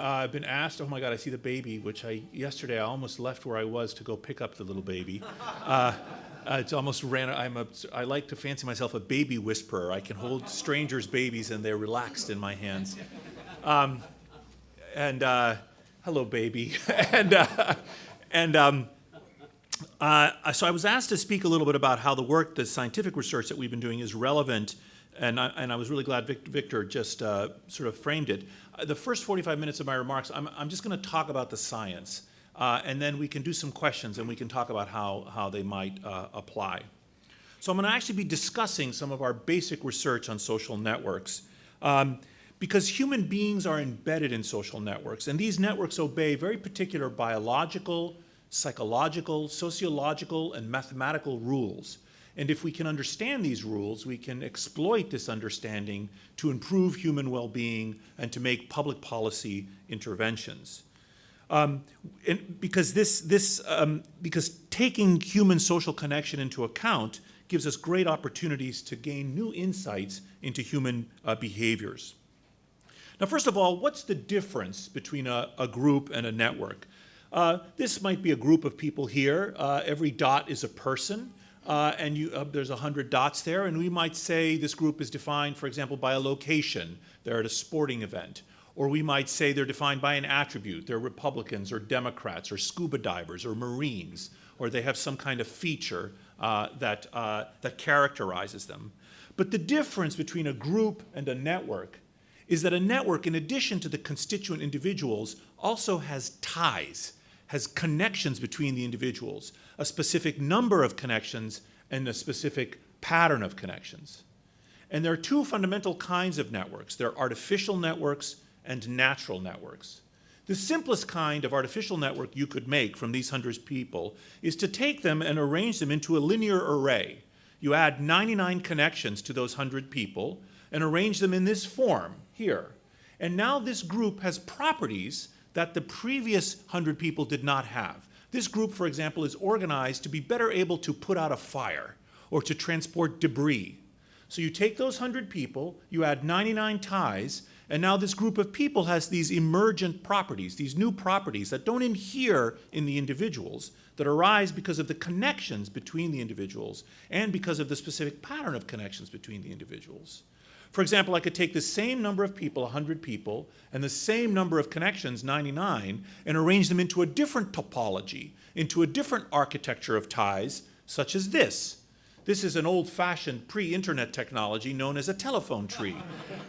I've been asked, oh my God, I see the baby, which yesterday I almost left where I was to go pick up the little baby. It's almost I like to fancy myself a baby whisperer. I can hold strangers' babies and they're relaxed in my hands. Hello, baby. So I was asked to speak a little bit about how the scientific research that we've been doing is relevant, and I was really glad Victor just sort of framed it. The first 45 minutes of my remarks, I'm just going to talk about the science, and then we can do some questions and we can talk about how they might apply. So I'm going to actually be discussing some of our basic research on social networks. Because human beings are embedded in social networks, and these networks obey very particular biological, psychological, sociological, and mathematical rules. And if we can understand these rules, we can exploit this understanding to improve human well-being and to make public policy interventions. Because taking human social connection into account gives us great opportunities to gain new insights into human behaviors. Now, first of all, what's the difference between a group and a network? This might be a group of people here. Every dot is a person, and there's 100 dots there, and we might say this group is defined, for example, by a location. They're at a sporting event. Or we might say they're defined by an attribute. They're Republicans or Democrats or scuba divers or Marines, or they have some kind of feature that characterizes them. But the difference between a group and a network is that a network, in addition to the constituent individuals, also has ties, has connections between the individuals, a specific number of connections and a specific pattern of connections. And there are two fundamental kinds of networks. There are artificial networks and natural networks. The simplest kind of artificial network you could make from these 100 people is to take them and arrange them into a linear array. You add 99 connections to those 100 people and arrange them in this form here. And now this group has properties that the previous 100 people did not have. This group, for example, is organized to be better able to put out a fire or to transport debris. So you take those 100 people, you add 99 ties, and now this group of people has these emergent properties, these new properties that don't inhere in the individuals, that arise because of the connections between the individuals and because of the specific pattern of connections between the individuals. For example, I could take the same number of people, 100 people, and the same number of connections, 99, and arrange them into a different topology, into a different architecture of ties, such as this. This is an old-fashioned pre-internet technology known as a telephone tree.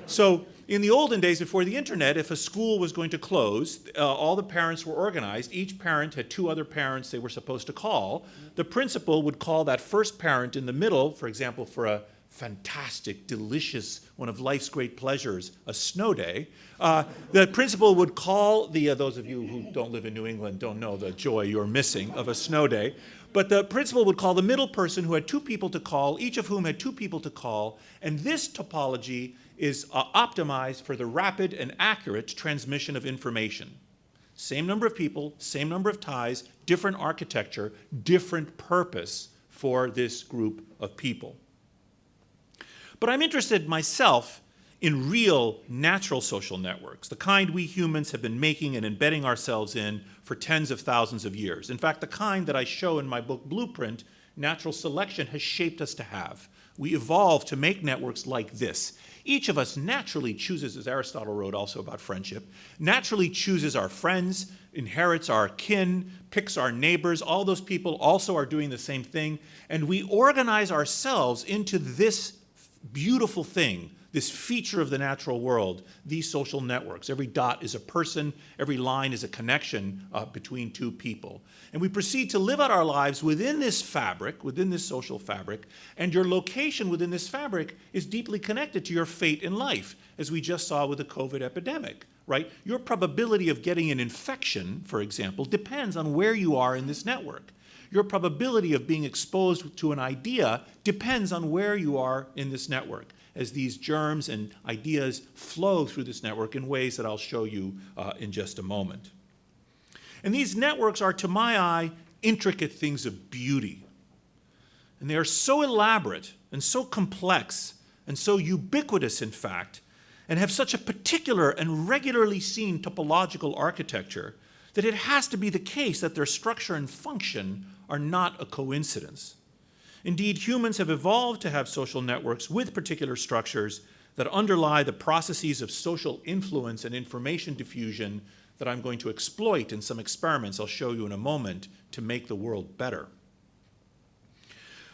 So in the olden days before the internet, if a school was going to close, all the parents were organized. Each parent had two other parents they were supposed to call. The principal would call that first parent in the middle, for example, for a fantastic, delicious, one of life's great pleasures, a snow day. The principal would call those of you who don't live in New England don't know the joy you're missing of a snow day. But the principal would call the middle person who had two people to call, each of whom had two people to call, and this topology is optimized for the rapid and accurate transmission of information. Same number of people, same number of ties, different architecture, different purpose for this group of people. But I'm interested myself in real, natural social networks, the kind we humans have been making and embedding ourselves in for tens of thousands of years. In fact, the kind that I show in my book Blueprint, natural selection has shaped us to have. We evolved to make networks like this. Each of us naturally chooses, as Aristotle wrote also about friendship, naturally chooses our friends, inherits our kin, picks our neighbors. All those people also are doing the same thing. And we organize ourselves into this beautiful thing, this feature of the natural world, these social networks. Every dot is a person, every line is a connection between two people. And we proceed to live out our lives within this fabric, within this social fabric, and your location within this fabric is deeply connected to your fate in life, as we just saw with the COVID epidemic, right? Your probability of getting an infection, for example, depends on where you are in this network. Your probability of being exposed to an idea depends on where you are in this network, as these germs and ideas flow through this network in ways that I'll show you in just a moment. And these networks are, to my eye, intricate things of beauty. And they are so elaborate and so complex and so ubiquitous, in fact, and have such a particular and regularly seen topological architecture that it has to be the case that their structure and function are not a coincidence. Indeed, humans have evolved to have social networks with particular structures that underlie the processes of social influence and information diffusion that I'm going to exploit in some experiments I'll show you in a moment to make the world better.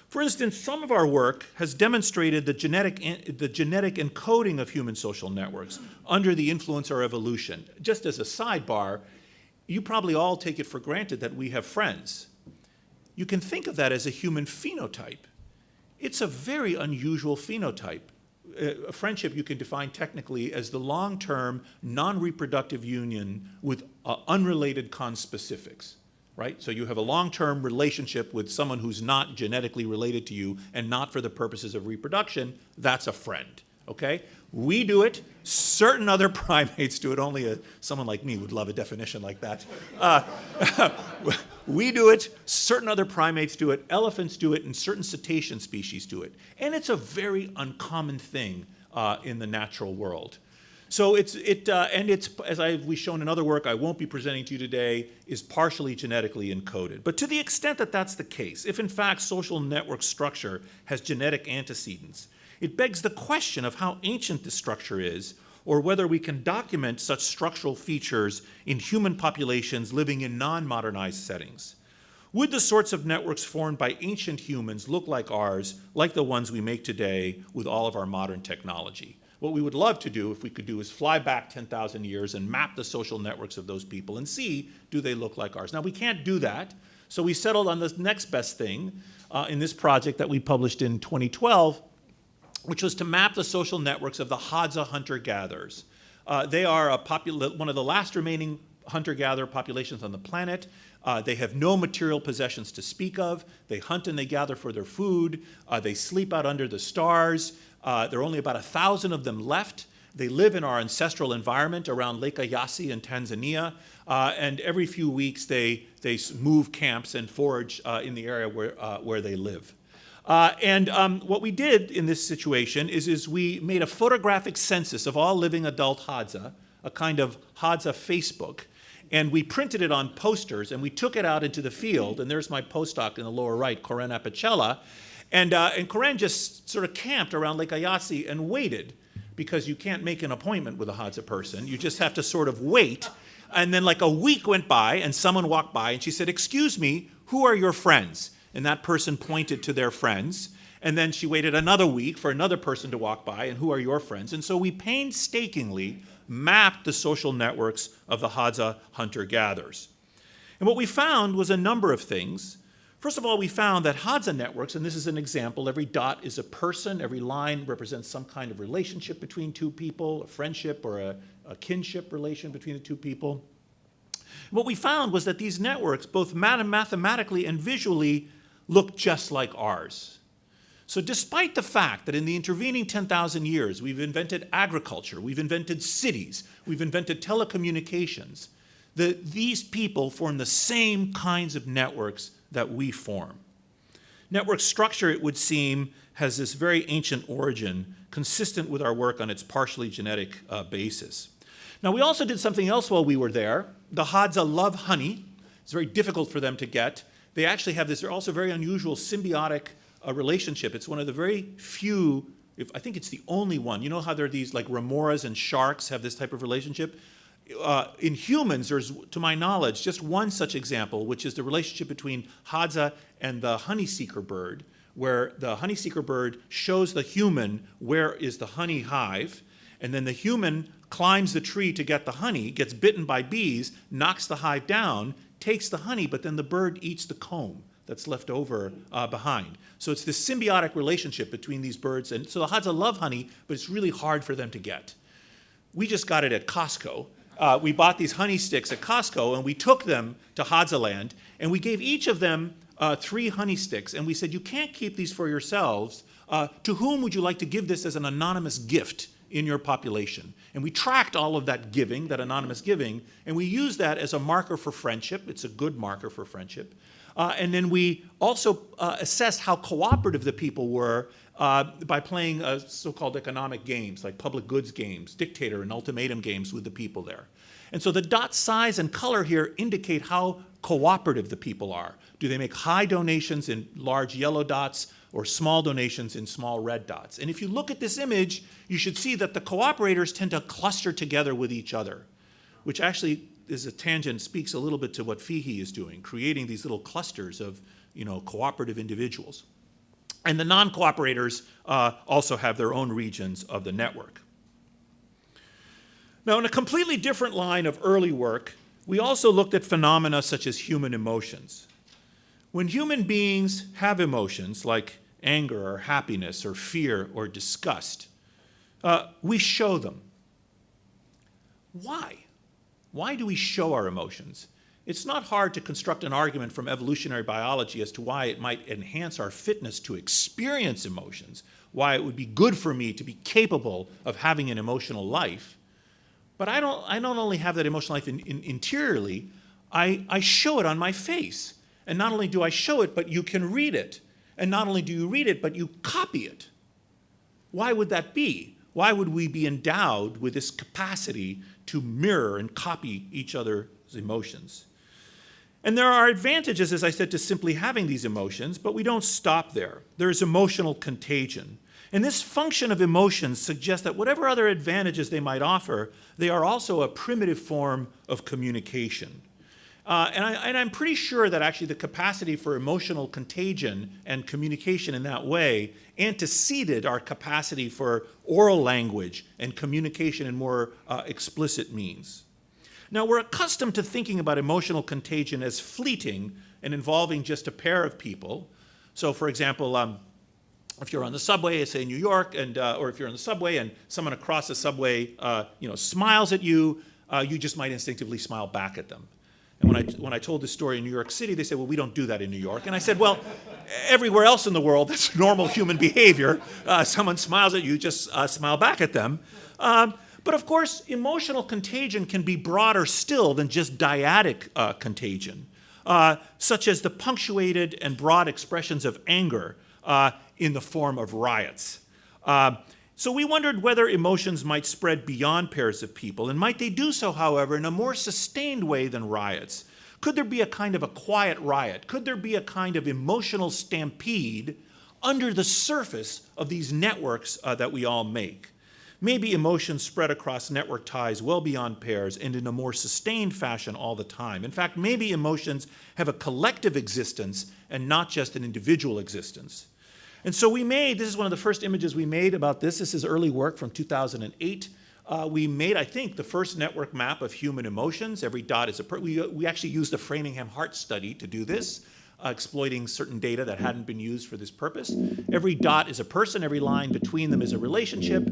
For instance, some of our work has demonstrated the genetic encoding of human social networks under the influence of evolution. Just as a sidebar, you probably all take it for granted that we have friends. You can think of that as a human phenotype. It's a very unusual phenotype. A friendship you can define technically as the long-term, non-reproductive union with unrelated conspecifics, right? So you have a long-term relationship with someone who's not genetically related to you and not for the purposes of reproduction. That's a friend, okay? We do it. Certain other primates do it. Only someone like me would love a definition like that. We do it. Certain other primates do it. Elephants do it, and certain cetacean species do it. And it's a very uncommon thing in the natural world. So it's as we've shown in other work I won't be presenting to you today, is partially genetically encoded. But to the extent that that's the case, if in fact social network structure has genetic antecedents, it begs the question of how ancient this structure is, or whether we can document such structural features in human populations living in non-modernized settings. Would the sorts of networks formed by ancient humans look like ours, like the ones we make today with all of our modern technology? What we would love to do, if we could do, is fly back 10,000 years and map the social networks of those people and see, do they look like ours? Now, we can't do that, so we settled on the next best thing in this project that we published in 2012, which was to map the social networks of the Hadza hunter-gatherers. They are one of the last remaining hunter-gatherer populations on the planet. They have no material possessions to speak of. They hunt and they gather for their food. They sleep out under the stars. There are only about 1,000 of them left. They live in our ancestral environment around Lake Eyasi in Tanzania. And every few weeks they move camps and forage in the area where they live. What we did in this situation is we made a photographic census of all living adult Hadza, a kind of Hadza Facebook, and we printed it on posters, and we took it out into the field, and there's my postdoc in the lower right, Corinne Apicella, and Corinne just sort of camped around Lake Eyasi and waited, because you can't make an appointment with a Hadza person, you just have to sort of wait, and then like a week went by, and someone walked by, and she said, "Excuse me, who are your friends?" And that person pointed to their friends. And then she waited another week for another person to walk by, and who are your friends? And so we painstakingly mapped the social networks of the Hadza hunter-gatherers. And what we found was a number of things. First of all, we found that Hadza networks, and this is an example, every dot is a person, every line represents some kind of relationship between two people, a friendship or a kinship relation between the two people. What we found was that these networks, both mathematically and visually, look just like ours. So despite the fact that in the intervening 10,000 years we've invented agriculture, we've invented cities, we've invented telecommunications, these people form the same kinds of networks that we form. Network structure, it would seem, has this very ancient origin consistent with our work on its partially genetic basis. Now, we also did something else while we were there. The Hadza love honey. It's very difficult for them to get. They actually have this also very unusual symbiotic relationship. It's one of the very few, I think it's the only one. You know how there are these, like remoras and sharks have this type of relationship? In humans, there's, to my knowledge, just one such example, which is the relationship between Hadza and the honey seeker bird, where the honey seeker bird shows the human where is the honey hive, and then the human climbs the tree to get the honey, gets bitten by bees, knocks the hive down, takes the honey, but then the bird eats the comb that's left over behind. So it's this symbiotic relationship between these birds. And so the Hadza love honey, but it's really hard for them to get. We just got it at Costco. We bought these honey sticks at Costco, and we took them to Hadza land, and we gave each of them 3 honey sticks. And we said, you can't keep these for yourselves. To whom would you like to give this as an anonymous gift in your population? And we tracked all of that giving, that anonymous giving, and we used that as a marker for friendship. It's a good marker for friendship. And then we also assessed how cooperative the people were by playing so-called economic games, like public goods games, dictator and ultimatum games with the people there. And so the dot size and color here indicate how cooperative the people are. Do they make high donations in large yellow dots or small donations in small red dots? And if you look at this image, you should see that the cooperators tend to cluster together with each other, which actually is a tangent, speaks a little bit to what Fihey is doing, creating these little clusters of cooperative individuals. And the non-cooperators also have their own regions of the network. Now, in a completely different line of early work, we also looked at phenomena such as human emotions. When human beings have emotions like anger or happiness or fear or disgust, we show them. Why? Why do we show our emotions? It's not hard to construct an argument from evolutionary biology as to why it might enhance our fitness to experience emotions, why it would be good for me to be capable of having an emotional life. But I don't only have that emotional life interiorly, I show it on my face. And not only do I show it, but you can read it. And not only do you read it, but you copy it. Why would that be? Why would we be endowed with this capacity to mirror and copy each other's emotions? And there are advantages, as I said, to simply having these emotions, but we don't stop there. There is emotional contagion. And this function of emotions suggests that whatever other advantages they might offer, they are also a primitive form of communication. And I'm pretty sure that actually the capacity for emotional contagion and communication in that way anteceded our capacity for oral language and communication in more explicit means. Now, we're accustomed to thinking about emotional contagion as fleeting and involving just a pair of people. So, for example, if you're on the subway, say in New York, or if you're on the subway and someone across the subway, smiles at you, you just might instinctively smile back at them. And when I told this story in New York City, they said, well, we don't do that in New York. And I said, well, everywhere else in the world, that's normal human behavior. Someone smiles at you, just smile back at them. But of course, emotional contagion can be broader still than just dyadic contagion, such as the punctuated and broad expressions of anger in the form of riots. So we wondered whether emotions might spread beyond pairs of people, and might they do so, however, in a more sustained way than riots? Could there be a kind of a quiet riot? Could there be a kind of emotional stampede under the surface of these networks that we all make? Maybe emotions spread across network ties well beyond pairs and in a more sustained fashion all the time. In fact, maybe emotions have a collective existence and not just an individual existence. And so this is one of the first images we made about this. This is early work from 2008. We made, I think, the first network map of human emotions. Every dot is we actually used the Framingham Heart Study to do this, exploiting certain data that hadn't been used for this purpose. Every dot is a person. Every line between them is a relationship.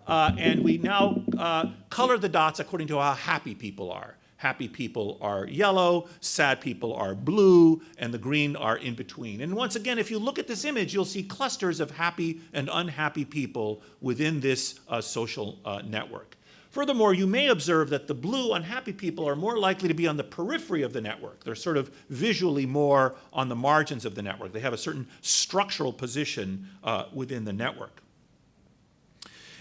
And we now color the dots according to how happy people are. Happy people are yellow, sad people are blue, and the green are in between. And once again, if you look at this image, you'll see clusters of happy and unhappy people within this social network. Furthermore, you may observe that the blue unhappy people are more likely to be on the periphery of the network. They're sort of visually more on the margins of the network. They have a certain structural position within the network.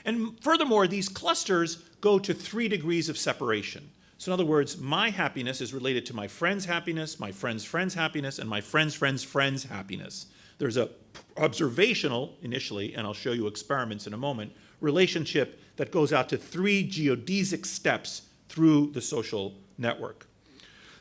And furthermore, these clusters go to 3 degrees of separation. So in other words, my happiness is related to my friend's happiness, my friend's friend's happiness, and my friend's friend's friend's happiness. There's a observational, initially, and I'll show you experiments in a moment, relationship that goes out to 3 geodesic steps through the social network.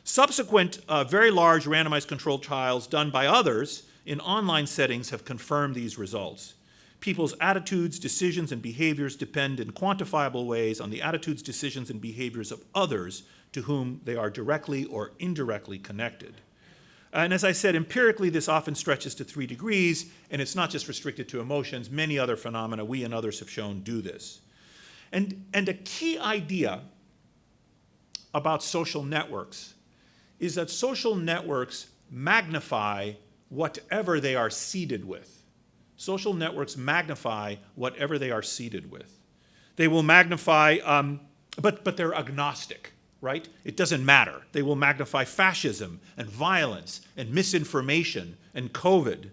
Subsequent very large randomized controlled trials done by others in online settings have confirmed these results. People's attitudes, decisions, and behaviors depend in quantifiable ways on the attitudes, decisions, and behaviors of others to whom they are directly or indirectly connected. And as I said, empirically, this often stretches to 3 degrees, and it's not just restricted to emotions. Many other phenomena, we and others have shown, do this. And a key idea about social networks is that social networks magnify whatever they are seeded with. Social networks magnify whatever they are seeded with. They will magnify, but they're agnostic, right? It doesn't matter. They will magnify fascism and violence and misinformation and COVID.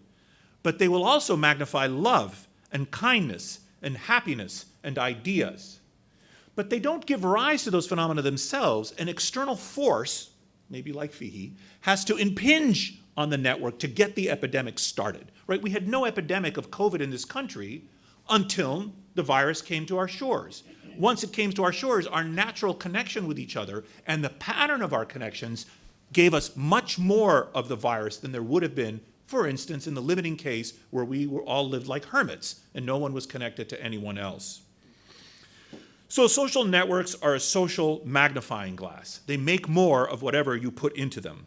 But they will also magnify love and kindness and happiness and ideas. But they don't give rise to those phenomena themselves. An external force, maybe like Fihi, has to impinge on the network to get the epidemic started, right? We had no epidemic of COVID in this country until the virus came to our shores. Once it came to our shores, our natural connection with each other and the pattern of our connections gave us much more of the virus than there would have been, for instance, in the limiting case where we all lived like hermits and no one was connected to anyone else. So social networks are a social magnifying glass. They make more of whatever you put into them.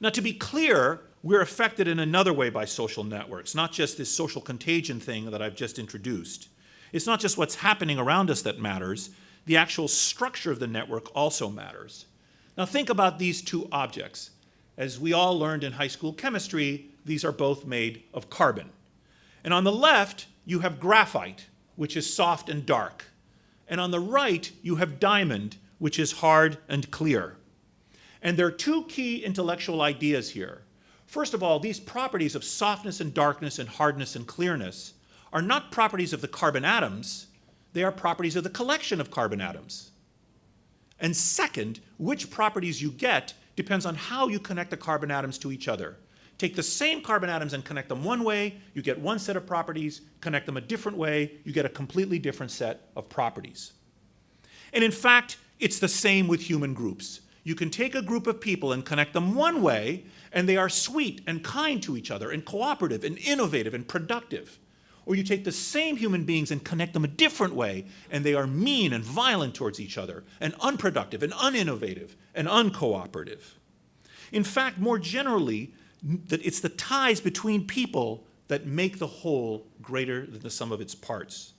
Now, to be clear, we're affected in another way by social networks, not just this social contagion thing that I've just introduced. It's not just what's happening around us that matters. The actual structure of the network also matters. Now, think about these two objects. As we all learned in high school chemistry, these are both made of carbon. And on the left, you have graphite, which is soft and dark. And on the right, you have diamond, which is hard and clear. And there are two key intellectual ideas here. First of all, these properties of softness and darkness and hardness and clearness are not properties of the carbon atoms, they are properties of the collection of carbon atoms. And second, which properties you get depends on how you connect the carbon atoms to each other. Take the same carbon atoms and connect them one way, you get one set of properties. Connect them a different way, you get a completely different set of properties. And in fact, it's the same with human groups. You can take a group of people and connect them one way, and they are sweet and kind to each other and cooperative and innovative and productive. Or you take the same human beings and connect them a different way, and they are mean and violent towards each other and unproductive and uninnovative and uncooperative. In fact, more generally, that it's the ties between people that make the whole greater than the sum of its parts.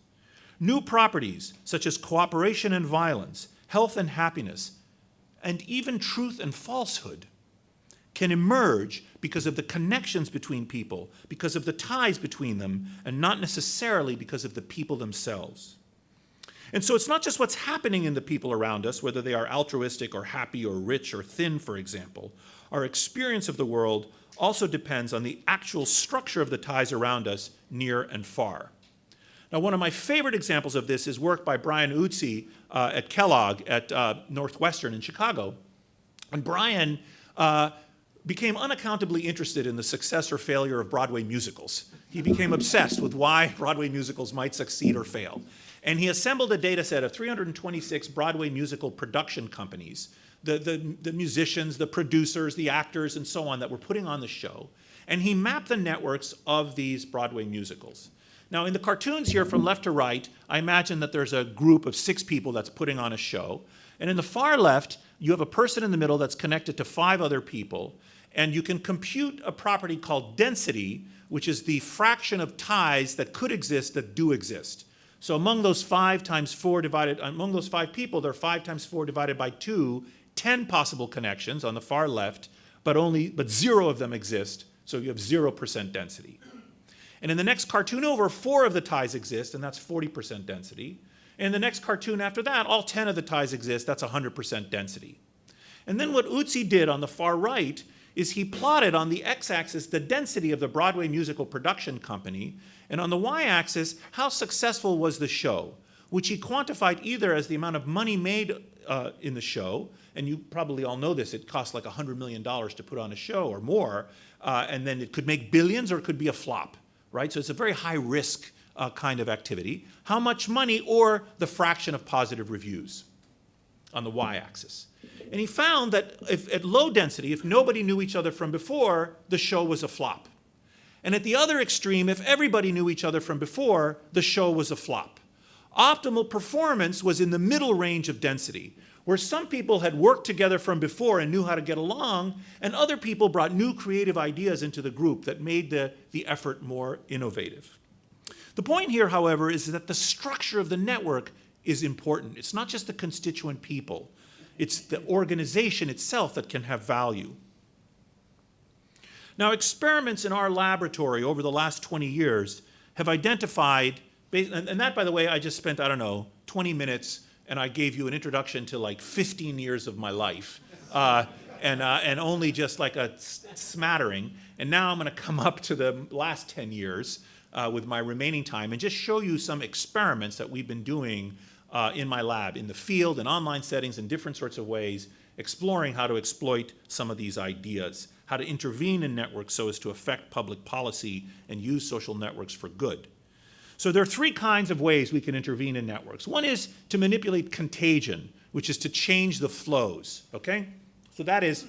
New properties, such as cooperation and violence, health and happiness, and even truth and falsehood, can emerge because of the connections between people, because of the ties between them, and not necessarily because of the people themselves. And so it's not just what's happening in the people around us, whether they are altruistic or happy or rich or thin, for example. Our experience of the world also depends on the actual structure of the ties around us, near and far. Now, one of my favorite examples of this is work by Brian Utsi at Kellogg at Northwestern in Chicago. And Brian became unaccountably interested in the success or failure of Broadway musicals. He became obsessed with why Broadway musicals might succeed or fail. And he assembled a data set of 326 Broadway musical production companies, the musicians, the producers, the actors, and so on that were putting on the show. And he mapped the networks of these Broadway musicals. Now, in the cartoons here from left to right, I imagine that there's a group of 6 people that's putting on a show. And in the far left, you have a person in the middle that's connected to 5 other people. And you can compute a property called density, which is the fraction of ties that could exist that do exist. So among those 5 times 4 divided, among those 5 people, there are 5 times 4 divided by 2, 10 possible connections on the far left, but 0 of them exist, so you have 0% density. And in the next cartoon over, 4 of the ties exist, and that's 40% density. And in the next cartoon after that, all 10 of the ties exist, that's 100% density. And then what Utsi did on the far right is he plotted on the x-axis the density of the Broadway musical production company, and on the y-axis, how successful was the show, which he quantified either as the amount of money made in the show, and you probably all know this, it costs like $100 million to put on a show or more, and then it could make billions or it could be a flop, right? So it's a very high risk kind of activity. How much money or the fraction of positive reviews on the y-axis. And he found that at low density, if nobody knew each other from before, the show was a flop. And at the other extreme, if everybody knew each other from before, the show was a flop. Optimal performance was in the middle range of density, where some people had worked together from before and knew how to get along, and other people brought new creative ideas into the group that made the effort more innovative. The point here, however, is that the structure of the network is important. It's not just the constituent people. It's the organization itself that can have value. Now, experiments in our laboratory over the last 20 years have identified, and that, by the way, I just spent, 20 minutes, and I gave you an introduction to like 15 years of my life, and only just like a smattering. And now I'm going to come up to the last 10 years, with my remaining time and just show you some experiments that we've been doing in my lab, in the field, in online settings, in different sorts of ways, exploring how to exploit some of these ideas, how to intervene in networks so as to affect public policy and use social networks for good. So there are three kinds of ways we can intervene in networks. One is to manipulate contagion, which is to change the flows, okay? So that is,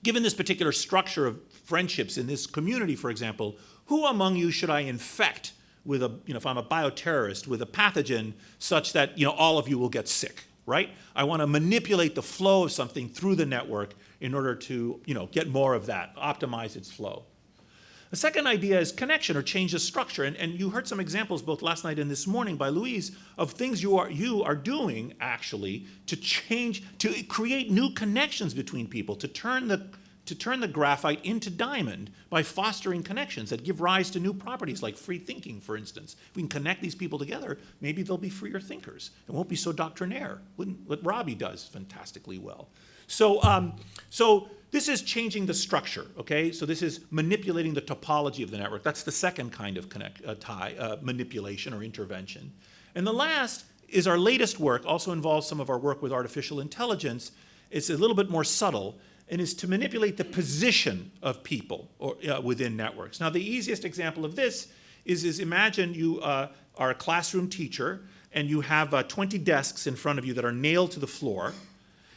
given this particular structure of friendships in this community, for example, who among you should I infect with a, if I'm a bioterrorist, with a pathogen such that, all of you will get sick, right? I want to manipulate the flow of something through the network in order to, get more of that, optimize its flow. The second idea is connection, or change the structure. And you heard some examples both last night and this morning by Louise of things you are doing, actually, to create new connections between people, to turn the graphite into diamond by fostering connections that give rise to new properties like free thinking, for instance. If we can connect these people together, maybe they'll be freer thinkers. It won't be so doctrinaire, what Robbie does fantastically well. So this is changing the structure, okay? So this is manipulating the topology of the network. That's the second kind of manipulation or intervention. And the last is our latest work, also involves some of our work with artificial intelligence. It's a little bit more subtle, and is to manipulate the position of people within networks. Now, the easiest example of this is imagine you are a classroom teacher, and you have 20 desks in front of you that are nailed to the floor.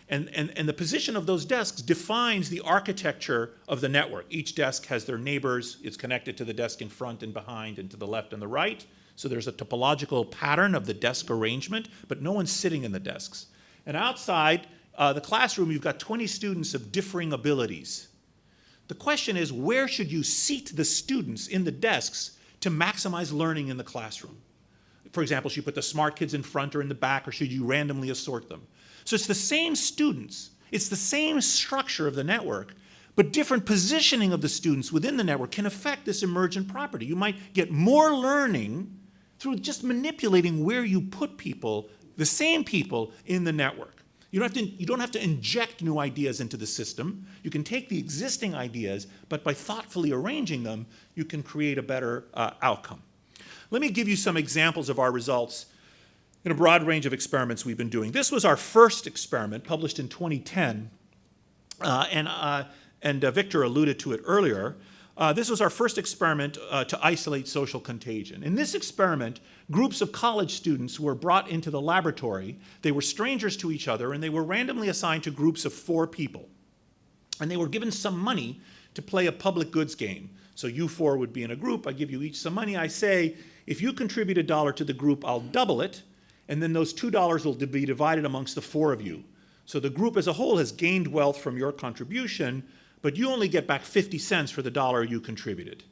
And the position of those desks defines the architecture of the network. Each desk has their neighbors. It's connected to the desk in front and behind and to the left and the right. So there's a topological pattern of the desk arrangement, but no one's sitting in the desks. And outside the classroom, you've got 20 students of differing abilities. The question is, where should you seat the students in the desks to maximize learning in the classroom? For example, should you put the smart kids in front or in the back, or should you randomly assort them? So it's the same students, it's the same structure of the network, but different positioning of the students within the network can affect this emergent property. You might get more learning through just manipulating where you put people, the same people, in the network. You don't have to inject new ideas into the system. You can take the existing ideas, but by thoughtfully arranging them, you can create a better outcome. Let me give you some examples of our results in a broad range of experiments we've been doing. This was our first experiment, published in 2010, and Victor alluded to it earlier. This was our first experiment to isolate social contagion. In this experiment, groups of college students were brought into the laboratory. They were strangers to each other, and they were randomly assigned to groups of 4 people. And they were given some money to play a public goods game. So you 4 would be in a group. I give you each some money. I say, if you contribute $1 to the group, I'll double it. And then those $2 will be divided amongst the 4 of you. So the group as a whole has gained wealth from your contribution, but you only get back 50 cents for the $1 you contributed.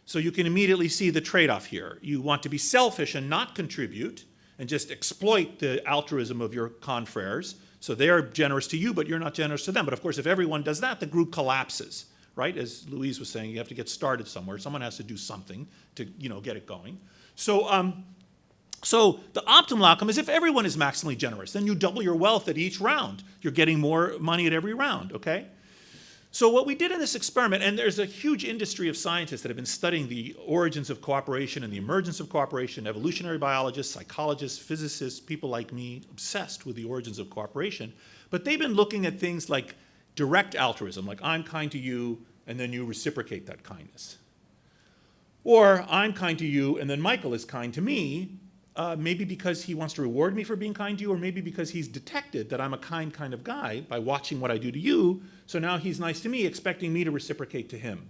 So you can immediately see the trade-off here. You want to be selfish and not contribute and just exploit the altruism of your confreres. So they're generous to you, but you're not generous to them. But of course, if everyone does that, the group collapses, right? As Louise was saying, you have to get started somewhere. Someone has to do something to, get it going. So the optimal outcome is if everyone is maximally generous, then you double your wealth at each round. You're getting more money at every round, okay? So what we did in this experiment, and there's a huge industry of scientists that have been studying the origins of cooperation and the emergence of cooperation, evolutionary biologists, psychologists, physicists, people like me, obsessed with the origins of cooperation. But they've been looking at things like direct altruism, like I'm kind to you, and then you reciprocate that kindness. Or I'm kind to you, and then Michael is kind to me, maybe because he wants to reward me for being kind to you, or maybe because he's detected that I'm a kind of guy by watching what I do to you, so now he's nice to me, expecting me to reciprocate to him.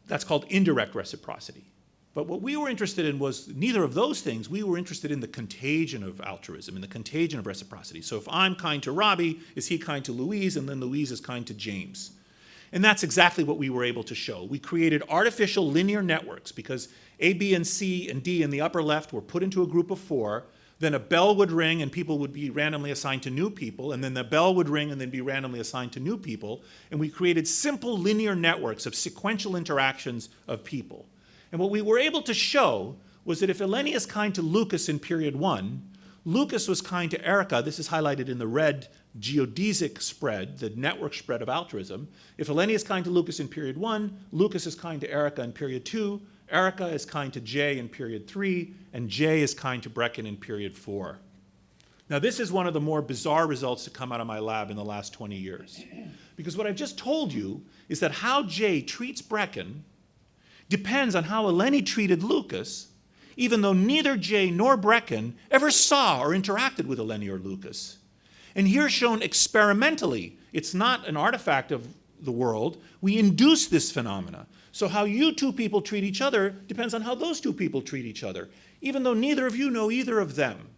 That's called indirect reciprocity. But what we were interested in was neither of those things. We were interested in the contagion of altruism, in the contagion of reciprocity. So if I'm kind to Robbie, is he kind to Louise, and then Louise is kind to James? And that's exactly what we were able to show. We created artificial linear networks because A, B, and C, and D in the upper left were put into a group of 4. Then a bell would ring and people would be randomly assigned to new people. And then the bell would ring and then be randomly assigned to new people. And we created simple linear networks of sequential interactions of people. And what we were able to show was that if Eleni is kind to Lucas in period 1, Lucas was kind to Erica. This is highlighted in the red geodesic spread, the network spread of altruism. If Eleni is kind to Lucas in period 1, Lucas is kind to Erica in period 2, Erica is kind to Jay in period 3, and Jay is kind to Brecken in period 4. Now, this is one of the more bizarre results to come out of my lab in the last 20 years. Because what I've just told you is that how Jay treats Brecken depends on how Eleni treated Lucas, even though neither Jay nor Brecken ever saw or interacted with Eleni or Lucas. And here shown experimentally, it's not an artifact of the world, we induce this phenomena. So how you two people treat each other depends on how those two people treat each other, even though neither of you know either of them.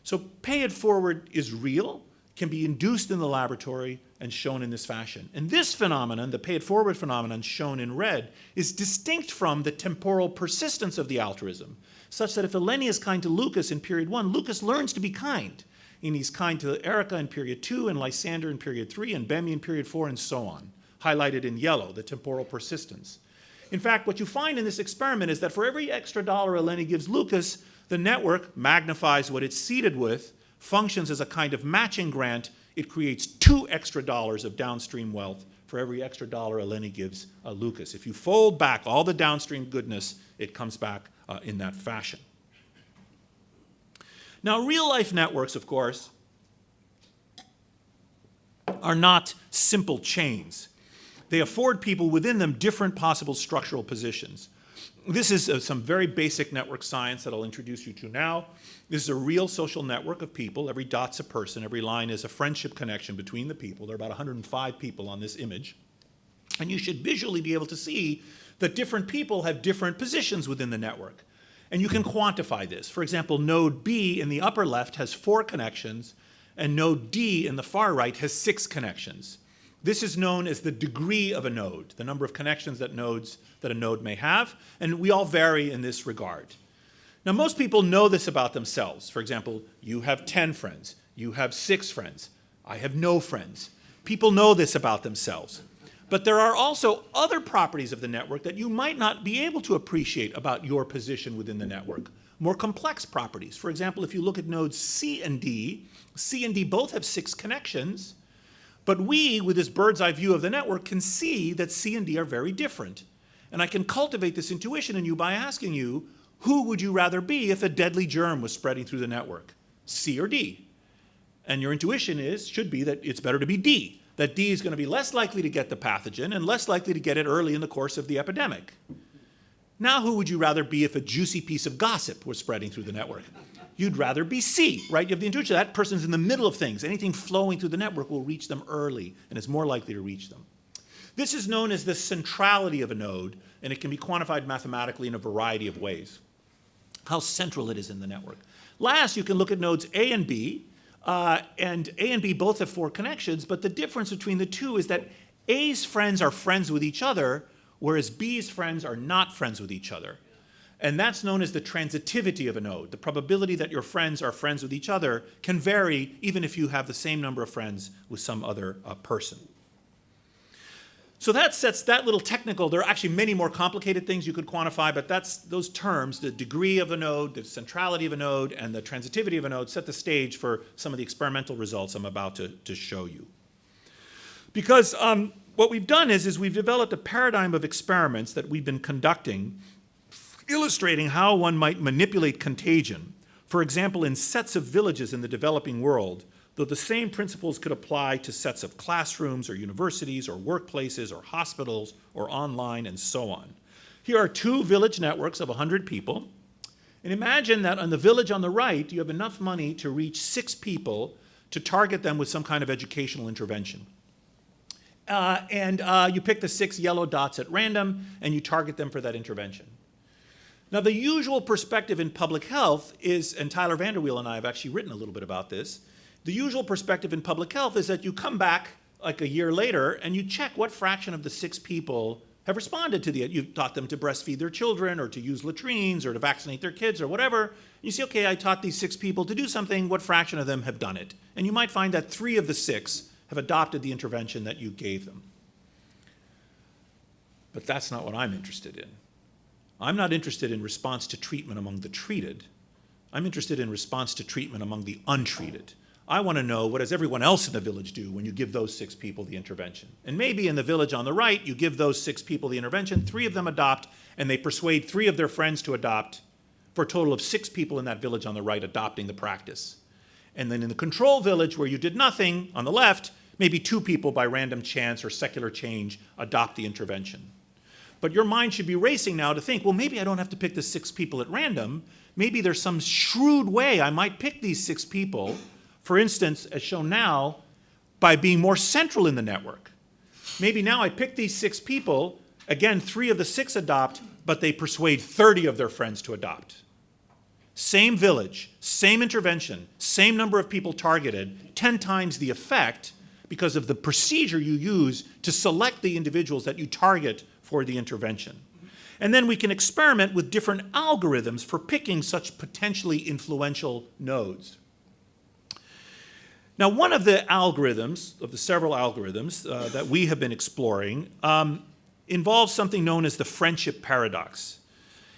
So pay it forward is real, can be induced in the laboratory and shown in this fashion. And this phenomenon, the pay it forward phenomenon shown in red, is distinct from the temporal persistence of the altruism, such that if Eleni is kind to Lucas in period 1, Lucas learns to be kind. And he's kind to Erica in period 2, and Lysander in period 3, and Bemi in period 4, and so on, highlighted in yellow, the temporal persistence. In fact, what you find in this experiment is that for every extra dollar Eleni gives Lucas, the network magnifies what it's seeded with, functions as a kind of matching grant. It creates 2 extra dollars of downstream wealth for every extra dollar Eleni gives Lucas. If you fold back all the downstream goodness, it comes back in that fashion. Now, real-life networks, of course, are not simple chains. They afford people within them different possible structural positions. This is some very basic network science that I'll introduce you to now. This is a real social network of people. Every dot's a person. Every line is a friendship connection between the people. There are about 105 people on this image. And you should visually be able to see that different people have different positions within the network. And you can quantify this. For example, node B in the upper left has 4 connections, and node D in the far right has 6 connections. This is known as the degree of a node, the number of connections that a node may have, and we all vary in this regard. Now, most people know this about themselves. For example, you have 10 friends, you have 6 friends, I have no friends. People know this about themselves. But there are also other properties of the network that you might not be able to appreciate about your position within the network. More complex properties. For example, if you look at nodes C and D both have 6 connections, but we, with this bird's eye view of the network, can see that C and D are very different. And I can cultivate this intuition in you by asking you, who would you rather be if a deadly germ was spreading through the network, C or D? And your intuition should be that it's better to be D, that D is going to be less likely to get the pathogen and less likely to get it early in the course of the epidemic. Now, who would you rather be if a juicy piece of gossip was spreading through the network? You'd rather be C, right? You have the intuition that person's in the middle of things. Anything flowing through the network will reach them early and is more likely to reach them. This is known as the centrality of a node, and it can be quantified mathematically in a variety of ways, how central it is in the network. Last, you can look at nodes A and B, and A and B both have 4 connections, but the difference between the two is that A's friends are friends with each other, whereas B's friends are not friends with each other. And that's known as the transitivity of a node. The probability that your friends are friends with each other can vary even if you have the same number of friends with some other person. So that sets that little technical, there are actually many more complicated things you could quantify, but that's those terms, the degree of a node, the centrality of a node, and the transitivity of a node set the stage for some of the experimental results I'm about to show you. Because what we've done is we've developed a paradigm of experiments that we've been conducting illustrating how one might manipulate contagion, for example, in sets of villages in the developing world, though the same principles could apply to sets of classrooms or universities or workplaces or hospitals or online and so on. Here are 2 village networks of 100 people, and imagine that on the village on the right, you have enough money to reach 6 people to target them with some kind of educational intervention. You pick the 6 yellow dots at random, and you target them for that intervention. Now, the usual perspective in public health is, and Tyler Vanderweel and I have actually written a little bit about this, the usual perspective in public health is that you come back like a year later and you check what fraction of the 6 people have responded to you've taught them to breastfeed their children or to use latrines or to vaccinate their kids or whatever. You see, okay, I taught these 6 people to do something, what fraction of them have done it? And you might find that 3 of the 6 have adopted the intervention that you gave them. But that's not what I'm interested in. I'm not interested in response to treatment among the treated. I'm interested in response to treatment among the untreated. I want to know, what does everyone else in the village do when you give those 6 people the intervention? And maybe in the village on the right, you give those 6 people the intervention, 3 of them adopt, and they persuade 3 of their friends to adopt, for a total of 6 people in that village on the right adopting the practice. And then in the control village, where you did nothing, on the left, maybe 2 people by random chance or secular change adopt the intervention. But your mind should be racing now to think, well, maybe I don't have to pick the 6 people at random. Maybe there's some shrewd way I might pick these 6 people, for instance, as shown now, by being more central in the network. Maybe now I pick these 6 people, again, 3 of the 6 adopt, but they persuade 30 of their friends to adopt. Same village, same intervention, same number of people targeted, 10 times the effect because of the procedure you use to select the individuals that you target for the intervention. And then we can experiment with different algorithms for picking such potentially influential nodes. Now, one of the algorithms, of the several algorithms that we have been exploring, involves something known as the friendship paradox.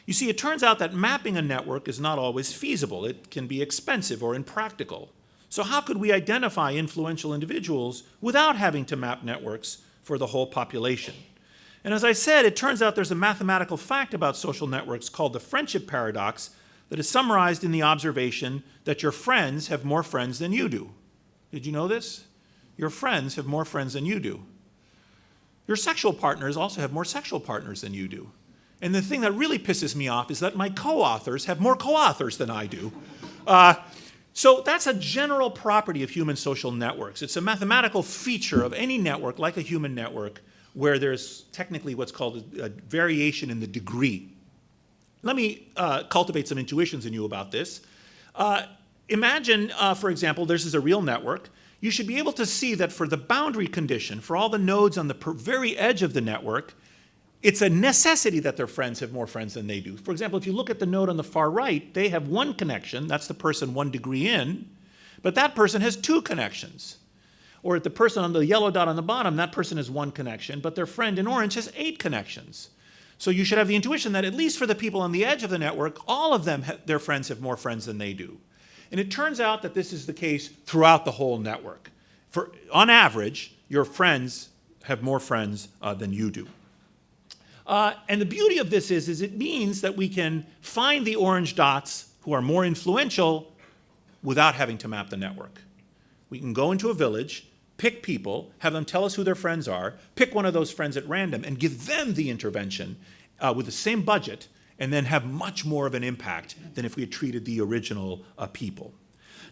You see, it turns out that mapping a network is not always feasible. It can be expensive or impractical. So how could we identify influential individuals without having to map networks for the whole population? And as I said, it turns out there's a mathematical fact about social networks called the friendship paradox that is summarized in the observation that your friends have more friends than you do. Did you know this? Your friends have more friends than you do. Your sexual partners also have more sexual partners than you do. And the thing that really pisses me off is that my co-authors have more co-authors than I do. So that's a general property of human social networks. It's a mathematical feature of any network, like a human network, where there's technically what's called a variation in the degree. Let me cultivate some intuitions in you about this. Imagine, for example, this is a real network. You should be able to see that for the boundary condition, for all the nodes on the very edge of the network, it's a necessity that their friends have more friends than they do. For example, if you look at the node on the far right, they have 1 connection. That's the person 1 degree in. But that person has 2 connections. Or the person on the yellow dot on the bottom, that person has 1 connection, but their friend in orange has 8 connections. So you should have the intuition that at least for the people on the edge of the network, all of them, their friends have more friends than they do. And it turns out that this is the case throughout the whole network. On average, your friends have more friends than you do. And the beauty of this is it means that we can find the orange dots who are more influential without having to map the network. We can go into a village, pick people, have them tell us who their friends are, pick one of those friends at random, and give them the intervention with the same budget, and then have much more of an impact than if we had treated the original people.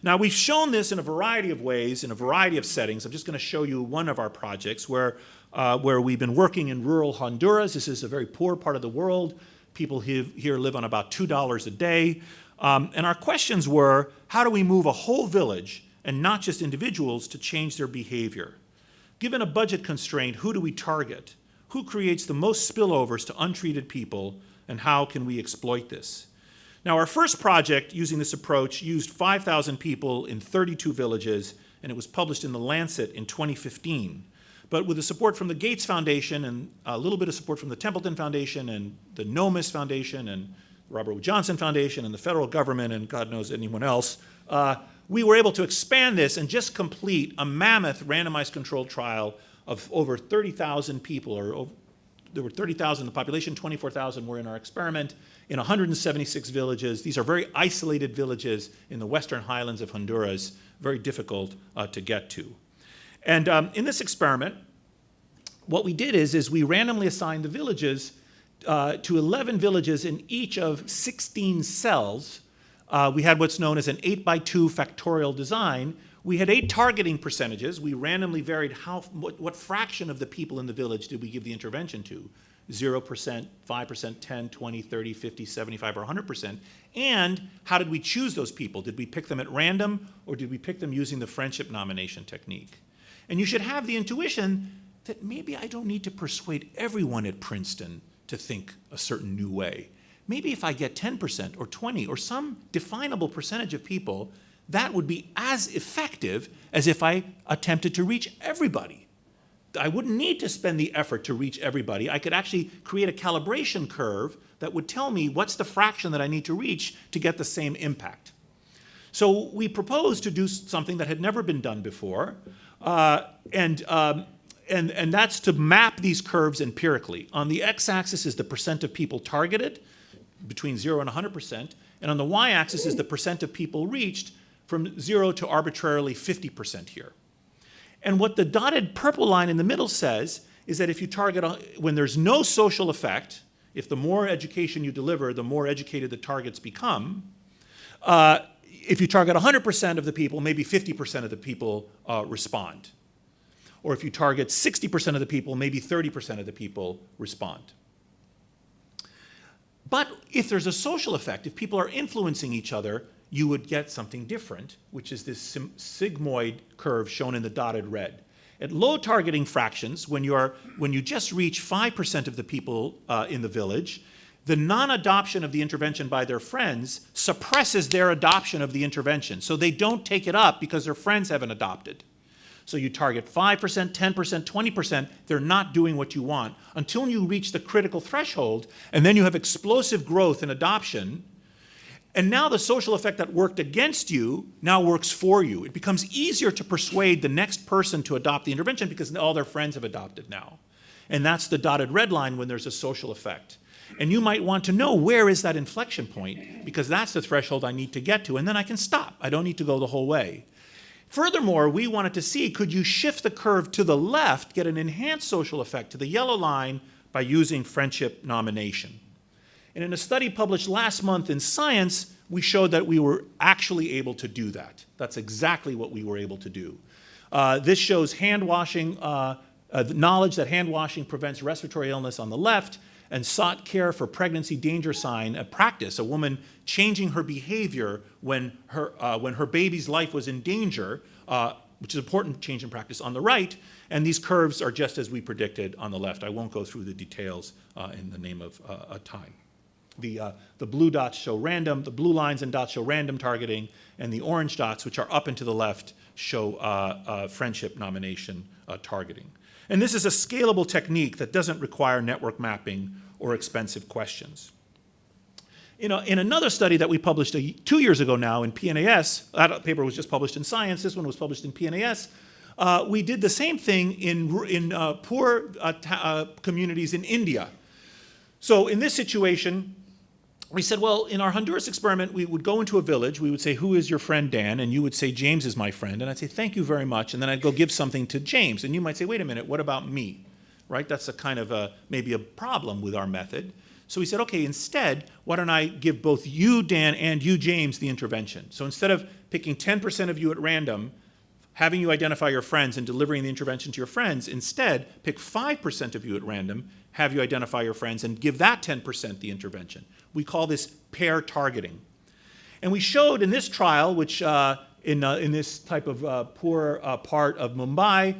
Now, we've shown this in a variety of ways, in a variety of settings. I'm just going to show you one of our projects where we've been working in rural Honduras. This is a very poor part of the world. People here live on about $2 a day. And our questions were, how do we move a whole village, and not just individuals, to change their behavior? Given a budget constraint, who do we target? Who creates the most spillovers to untreated people, and how can we exploit this? Now, our first project using this approach used 5,000 people in 32 villages, and it was published in The Lancet in 2015. But with the support from the Gates Foundation and a little bit of support from the Templeton Foundation and the NOMIS Foundation and the Robert Wood Johnson Foundation and the federal government and God knows anyone else, we were able to expand this and just complete a mammoth randomized controlled trial of over 30,000 people, there were 30,000 in the population, 24,000 were in our experiment, in 176 villages. These are very isolated villages in the western highlands of Honduras, very difficult to get to. And in this experiment, what we did is we randomly assigned the villages to 11 villages in each of 16 cells. We had what's known as an 8x2 factorial design. We had 8 targeting percentages. We randomly varied what fraction of the people in the village did we give the intervention to. 0%, 5%, 10, 20, 30, 50, 75, or 100%. And how did we choose those people? Did we pick them at random, or did we pick them using the friendship nomination technique? And you should have the intuition that maybe I don't need to persuade everyone at Princeton to think a certain new way. Maybe if I get 10% or 20 or some definable percentage of people, that would be as effective as if I attempted to reach everybody. I wouldn't need to spend the effort to reach everybody. I could actually create a calibration curve that would tell me what's the fraction that I need to reach to get the same impact. So we proposed to do something that had never been done before, and that's to map these curves empirically. On the x-axis is the percent of people targeted, between 0 and 100%, and on the y-axis is the percent of people reached from 0 to arbitrarily 50% here. And what the dotted purple line in the middle says is that if you target, when there's no social effect, if the more education you deliver, the more educated the targets become, if you target 100% of the people, maybe 50% of the people respond. Or if you target 60% of the people, maybe 30% of the people respond. But if there's a social effect, if people are influencing each other, you would get something different, which is this sigmoid curve shown in the dotted red. At low targeting fractions, when you just reach 5% of the people in the village, the non-adoption of the intervention by their friends suppresses their adoption of the intervention. So they don't take it up because their friends haven't adopted. So you target 5%, 10%, 20%, they're not doing what you want until you reach the critical threshold, and then you have explosive growth in adoption. And now the social effect that worked against you now works for you. It becomes easier to persuade the next person to adopt the intervention because all their friends have adopted now. And that's the dotted red line when there's a social effect. And you might want to know, where is that inflection point? Because that's the threshold I need to get to, and then I can stop. I don't need to go the whole way. Furthermore, we wanted to see, could you shift the curve to the left, get an enhanced social effect to the yellow line by using friendship nomination? And in a study published last month in Science, we showed that we were actually able to do that. That's exactly what we were able to do. This shows hand washing, the knowledge that hand washing prevents respiratory illness on the left, and sought care for pregnancy danger sign, a practice, a woman changing her behavior when her baby's life was in danger, which is an important change in practice, on the right. And these curves are just as we predicted on the left. I won't go through the details in the name of time. The blue dots show random, the blue lines and dots show random targeting, and the orange dots, which are up and to the left, show friendship nomination targeting. And this is a scalable technique that doesn't require network mapping or expensive questions. In another study that we published 2 years ago now in PNAS, that paper was just published in Science, this one was published in PNAS, we did the same thing in poor communities in India. So in this situation, we said, well, in our Honduras experiment, we would go into a village, we would say, who is your friend, Dan? And you would say, James is my friend. And I'd say, thank you very much. And then I'd go give something to James. And you might say, wait a minute, what about me? Right? That's a kind of maybe a problem with our method. So we said, okay, instead, why don't I give both you, Dan, and you, James, the intervention? So instead of picking 10% of you at random, having you identify your friends and delivering the intervention to your friends, instead, pick 5% of you at random, have you identify your friends, and give that 10% the intervention. We call this pair targeting. And we showed in this trial, which in this type of poor part of Mumbai,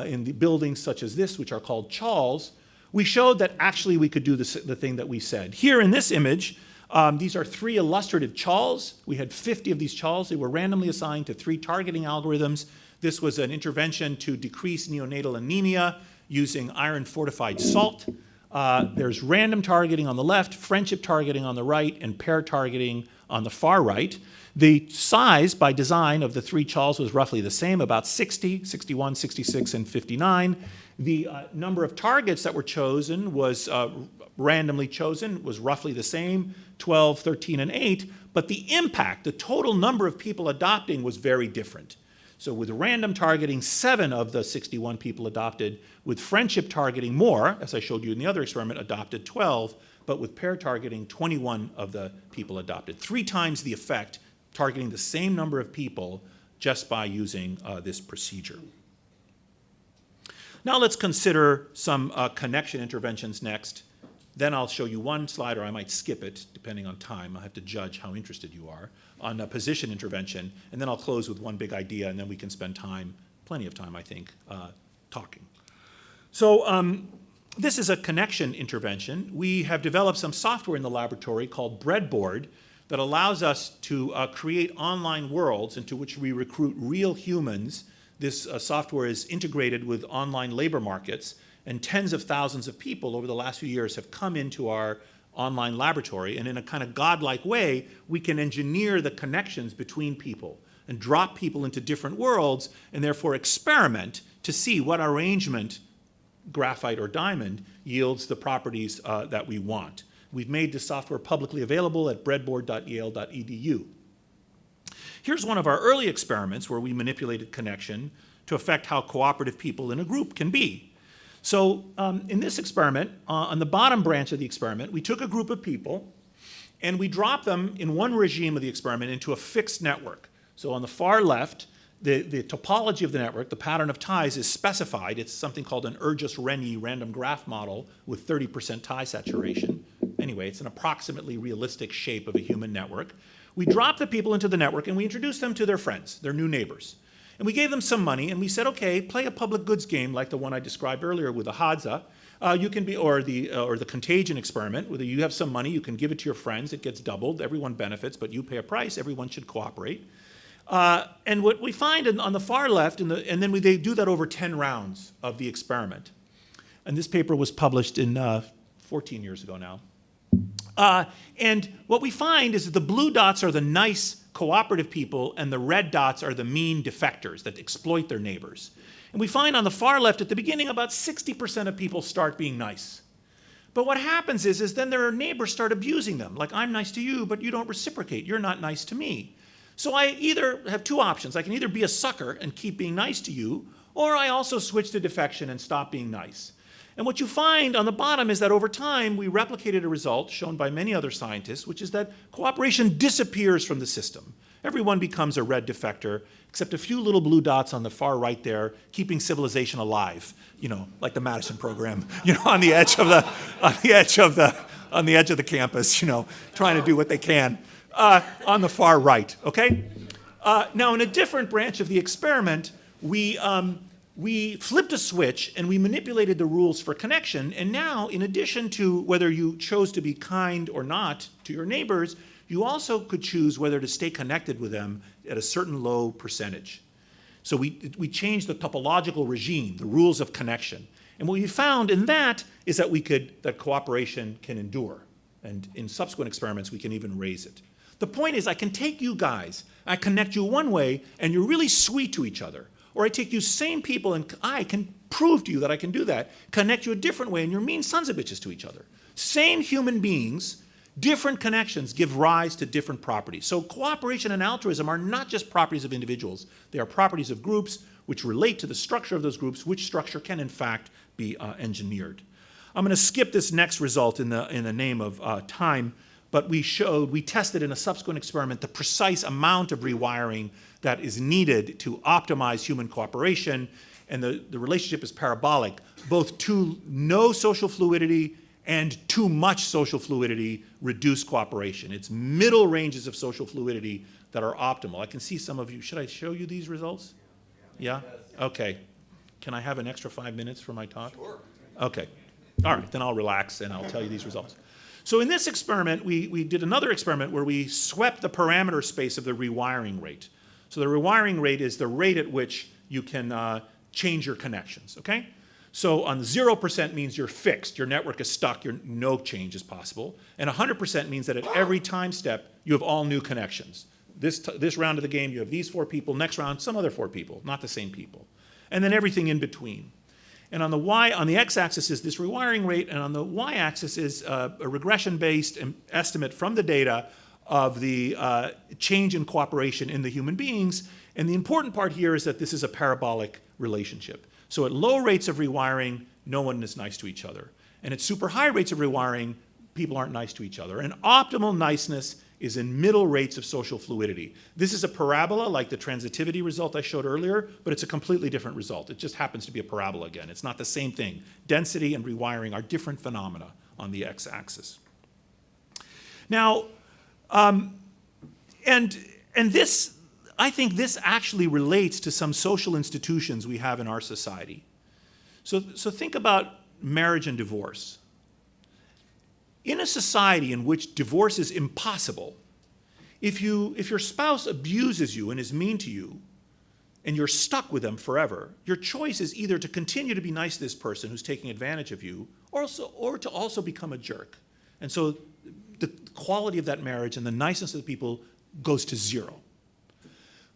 in the buildings such as this, which are called chawls, we showed that actually we could do the thing that we said. Here in this image, these are 3 illustrative chawls. We had 50 of these chawls. They were randomly assigned to 3 targeting algorithms. This was an intervention to decrease neonatal anemia using iron-fortified salt. There's random targeting on the left, friendship targeting on the right, and pair targeting on the far right. The size, by design, of the 3 chawls was roughly the same, about 60, 61, 66, and 59. The number of targets that were chosen was randomly chosen, was roughly the same, 12, 13, and 8. But the impact, the total number of people adopting, was very different. So with random targeting, 7 of the 61 people adopted. With friendship targeting, more, as I showed you in the other experiment, adopted 12. But with pair targeting, 21 of the people adopted. 3 times the effect, targeting the same number of people just by using this procedure. Now let's consider some connection interventions next. Then I'll show you one slide, or I might skip it, depending on time. I'll have to judge how interested you are, on a position intervention. And then I'll close with one big idea, and then we can spend time, plenty of time, I think, talking. So this is a connection intervention. We have developed some software in the laboratory called Breadboard that allows us to create online worlds into which we recruit real humans. This software is integrated with online labor markets, and tens of thousands of people over the last few years have come into our online laboratory, and in a kind of godlike way, we can engineer the connections between people and drop people into different worlds and therefore experiment to see what arrangement, graphite or diamond, yields the properties that we want. We've made this software publicly available at breadboard.yale.edu. Here's one of our early experiments where we manipulated connection to affect how cooperative people in a group can be. So in this experiment, on the bottom branch of the experiment, we took a group of people and we dropped them in one regime of the experiment into a fixed network. So on the far left, the topology of the network, the pattern of ties, is specified. It's something called an Urgis-Renyi random graph model with 30% tie saturation. Anyway, it's an approximately realistic shape of a human network. We dropped the people into the network and we introduced them to their friends, their new neighbors. And we gave them some money and we said, okay, play a public goods game like the one I described earlier with the Hadza. You can be, or the contagion experiment, whether you have some money, you can give it to your friends, it gets doubled, everyone benefits, but you pay a price, everyone should cooperate. And what we find on the far left, and then they do that over 10 rounds of the experiment. And this paper was published in 14 years ago now. And what we find is that the blue dots are the nice cooperative people and the red dots are the mean defectors that exploit their neighbors. And we find on the far left at the beginning about 60% of people start being nice. But what happens is then their neighbors start abusing them. Like, I'm nice to you, but you don't reciprocate. You're not nice to me. So I either have two options. I can either be a sucker and keep being nice to you, or I also switch to defection and stop being nice. And what you find on the bottom is that over time, we replicated a result shown by many other scientists, which is that cooperation disappears from the system. Everyone becomes a red defector, except a few little blue dots on the far right there, keeping civilization alive, like the Madison program, on the edge of the campus, trying to do what they can, on the far right, okay? Now, in a different branch of the experiment, we flipped a switch and we manipulated the rules for connection. And now, in addition to whether you chose to be kind or not to your neighbors, you also could choose whether to stay connected with them at a certain low percentage. So we changed the topological regime, the rules of connection. And what we found in that is that cooperation can endure. And in subsequent experiments, we can even raise it. The point is, I can take you guys, I connect you one way, and you're really sweet to each other. Or I take you same people and I can prove to you that I can do that, connect you a different way and you're mean sons of bitches to each other. Same human beings, different connections give rise to different properties. So cooperation and altruism are not just properties of individuals, they are properties of groups which relate to the structure of those groups, which structure can in fact be engineered. I'm gonna skip this next result in the name of time, but we tested in a subsequent experiment the precise amount of rewiring that is needed to optimize human cooperation, and the relationship is parabolic, both no social fluidity and too much social fluidity reduce cooperation. It's middle ranges of social fluidity that are optimal. I can see some of you, should I show you these results? Yeah? Okay. Can I have an extra 5 minutes for my talk? Sure. Okay. All right, then I'll relax and I'll tell you these results. So in this experiment, we did another experiment where we swept the parameter space of the rewiring rate. So the rewiring rate is the rate at which you can change your connections, okay? So on 0% means you're fixed, your network is stuck, no change is possible. And 100% means that at every time step, you have all new connections. This round of the game, you have these 4 people, next round, some other 4 people, not the same people. And then everything in between. And on the x-axis is this rewiring rate, and on the y-axis is a regression-based estimate from the data of the change in cooperation in the human beings. And the important part here is that this is a parabolic relationship. So at low rates of rewiring, no one is nice to each other. And at super high rates of rewiring, people aren't nice to each other. And optimal niceness is in middle rates of social fluidity. This is a parabola like the transitivity result I showed earlier, but it's a completely different result. It just happens to be a parabola again. It's not the same thing. Density and rewiring are different phenomena on the x-axis. Now, and this, I think this actually relates to some social institutions we have in our society. So think about marriage and divorce. In a society in which divorce is impossible, if your spouse abuses you and is mean to you, and you're stuck with them forever, your choice is either to continue to be nice to this person who's taking advantage of you, or to also become a jerk And so the quality of that marriage and the niceness of the people goes to zero.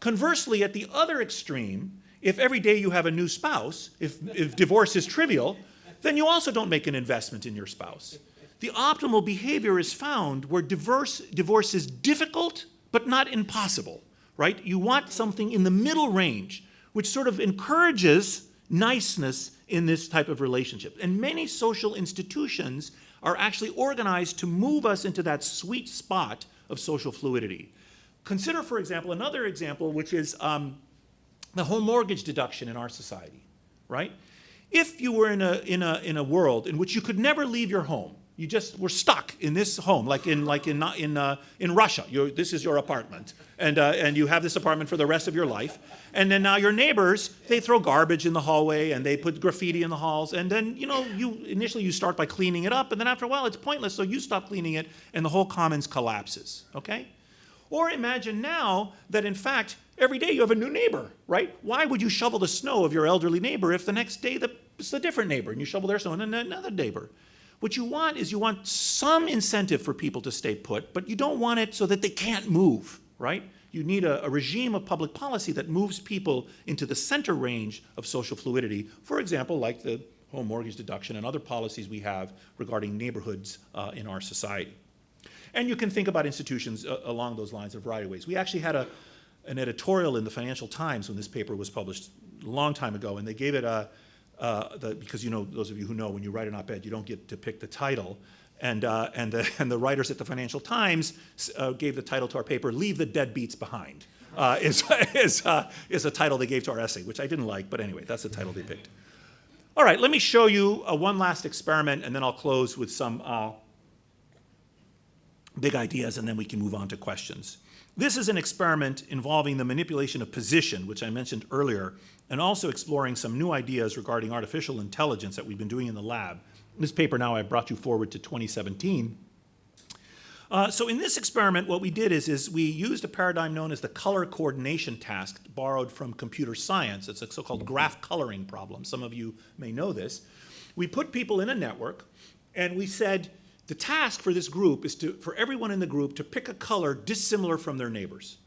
Conversely, at the other extreme, if every day you have a new spouse, if divorce is trivial, then you also don't make an investment in your spouse. The optimal behavior is found where divorce is difficult but not impossible, right? You want something in the middle range, which sort of encourages niceness in this type of relationship. And many social institutions are actually organized to move us into that sweet spot of social fluidity. Consider, for example, another example, which is the home mortgage deduction in our society, right? If you were in a world in which you could never leave your home, you just were stuck in this home, like in Russia. This is your apartment, and you have this apartment for the rest of your life. And then now your neighbors, they throw garbage in the hallway and they put graffiti in the halls. And then initially you start by cleaning it up, and then after a while it's pointless, so you stop cleaning it, and the whole commons collapses. Okay? Or imagine now that in fact every day you have a new neighbor, right? Why would you shovel the snow of your elderly neighbor if the next day it's a different neighbor and you shovel their snow and then another neighbor? What you want is you want some incentive for people to stay put, but you don't want it so that they can't move, right? You need a regime of public policy that moves people into the center range of social fluidity, for example, like the home mortgage deduction and other policies we have regarding neighborhoods in our society. And you can think about institutions along those lines in a variety of ways. We actually had an editorial in the Financial Times when this paper was published a long time ago, and they gave it because those of you who know, when you write an op-ed, you don't get to pick the title, and the writers at the Financial Times gave the title to our paper, "Leave the Deadbeats Behind," is a title they gave to our essay, which I didn't like, but anyway, that's the title they picked. All right, let me show you one last experiment, and then I'll close with some big ideas, and then we can move on to questions. This is an experiment involving the manipulation of position, which I mentioned earlier, and also exploring some new ideas regarding artificial intelligence that we've been doing in the lab. This paper now I've brought you forward to 2017. So in this experiment, what we did is we used a paradigm known as the color coordination task, borrowed from computer science. It's a so-called graph coloring problem. Some of you may know this. We put people in a network, and we said, the task for this group is for everyone in the group to pick a color dissimilar from their neighbors.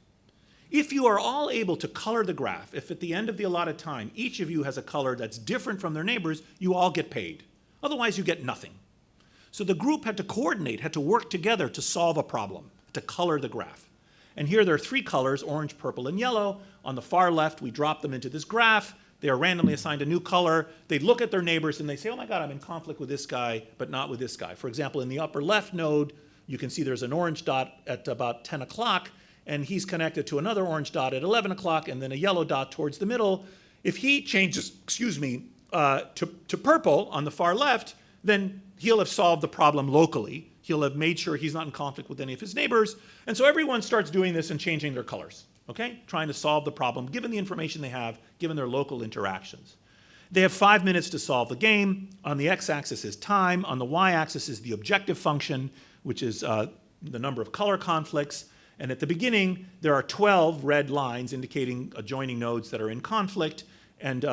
If you are all able to color the graph, if at the end of the allotted time each of you has a color that's different from their neighbors, you all get paid. Otherwise, you get nothing. So the group had to coordinate, had to work together to solve a problem, to color the graph. And here there are three colors, orange, purple, and yellow. On the far left, we drop them into this graph. They are randomly assigned a new color. They look at their neighbors and they say, oh my God, I'm in conflict with this guy, but not with this guy. For example, in the upper left node, you can see there's an orange dot at about 10 o'clock, and he's connected to another orange dot at 11 o'clock, and then a yellow dot towards the middle. If he changes, to purple on the far left, then he'll have solved the problem locally. He'll have made sure he's not in conflict with any of his neighbors. And so everyone starts doing this and changing their colors. Okay, trying to solve the problem, given the information they have, given their local interactions. They have 5 minutes to solve the game. On the x-axis is time. On the y-axis is the objective function, which is the number of color conflicts. And at the beginning, there are 12 red lines indicating adjoining nodes that are in conflict, and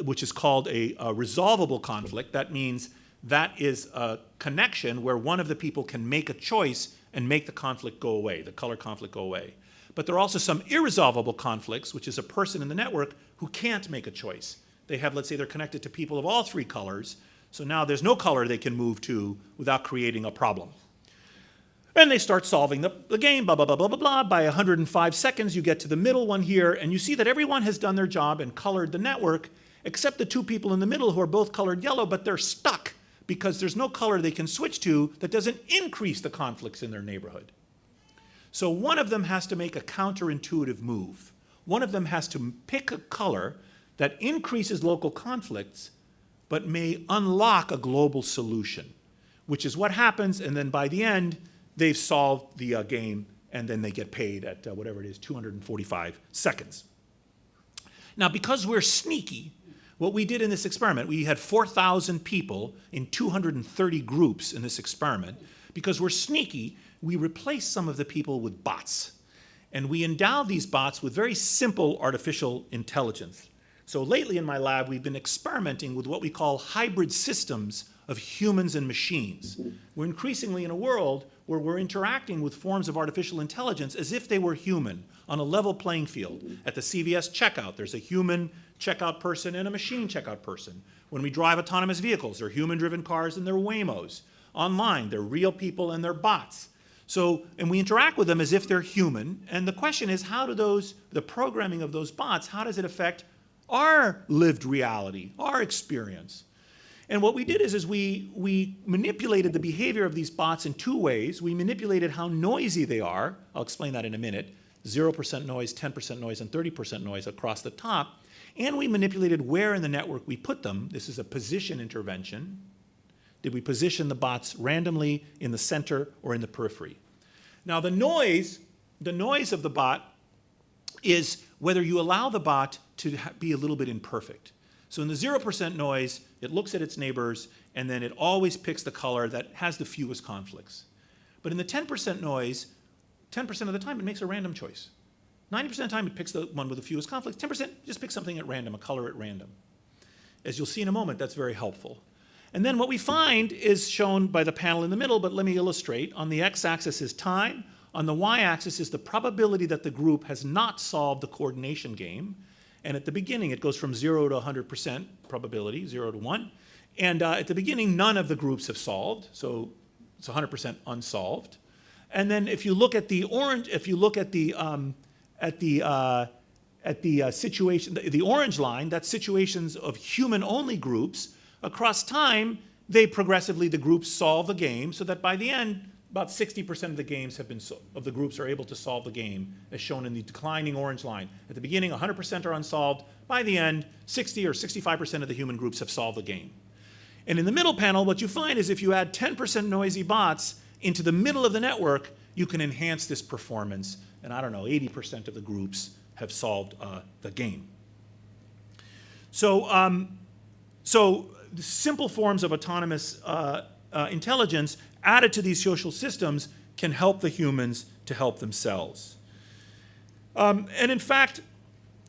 which is called a resolvable conflict. That means that is a connection where one of the people can make a choice and make the conflict go away, the color conflict go away. But there are also some irresolvable conflicts, which is a person in the network who can't make a choice. They have, let's say they're connected to people of all three colors, so now there's no color they can move to without creating a problem. And they start solving the game, blah, blah, blah, blah, blah, blah. By 105 seconds, you get to the middle one here, and you see that everyone has done their job and colored the network, except the two people in the middle who are both colored yellow, but they're stuck because there's no color they can switch to that doesn't increase the conflicts in their neighborhood. So one of them has to make a counterintuitive move. One of them has to pick a color that increases local conflicts, but may unlock a global solution, which is what happens, and then by the end, they've solved the game, and then they get paid at whatever it is, 245 seconds. Now, because we're sneaky, what we did in this experiment, we had 4,000 people in 230 groups in this experiment. Because we're sneaky, we replace some of the people with bots. And we endow these bots with very simple artificial intelligence. So lately in my lab, we've been experimenting with what we call hybrid systems of humans and machines. We're increasingly in a world where we're interacting with forms of artificial intelligence as if they were human, on a level playing field. At the CVS checkout, there's a human checkout person and a machine checkout person. When we drive autonomous vehicles, they're human-driven cars and they're Waymos. Online, they're real people and they're bots. So, and we interact with them as if they're human, and the question is, how do the programming of those bots, how does it affect our lived reality, our experience? And what we did is we manipulated the behavior of these bots in two ways. We manipulated how noisy they are. I'll explain that in a minute. 0% noise, 10% noise, and 30% noise across the top. And we manipulated where in the network we put them. This is a position intervention. Did we position the bots randomly in the center or in the periphery? Now the noise of the bot is whether you allow the bot to be a little bit imperfect. So in the 0% noise, it looks at its neighbors, and then it always picks the color that has the fewest conflicts. But in the 10% noise, 10% of the time it makes a random choice. 90% of the time it picks the one with the fewest conflicts. 10% just picks something at random, a color at random. As you'll see in a moment, that's very helpful. And then what we find is shown by the panel in the middle, but let me illustrate. On the x-axis is time. On the y-axis is the probability that the group has not solved the coordination game. And at the beginning, it goes from 0 to 100% probability, 0 to 1. And at the beginning, none of the groups have solved, so it's 100% unsolved. And then if you look at the orange, if you look at the situation, the orange line, that's situations of human-only groups. Across time, the groups solve the game, so that by the end, about 60% of the games of the groups are able to solve the game, as shown in the declining orange line. At the beginning, 100% are unsolved. By the end, 60 or 65% of the human groups have solved the game. And in the middle panel, what you find is if you add 10% noisy bots into the middle of the network, you can enhance this performance. And I don't know, 80% of the groups have solved the game. So the simple forms of autonomous intelligence added to these social systems can help the humans to help themselves. And in fact,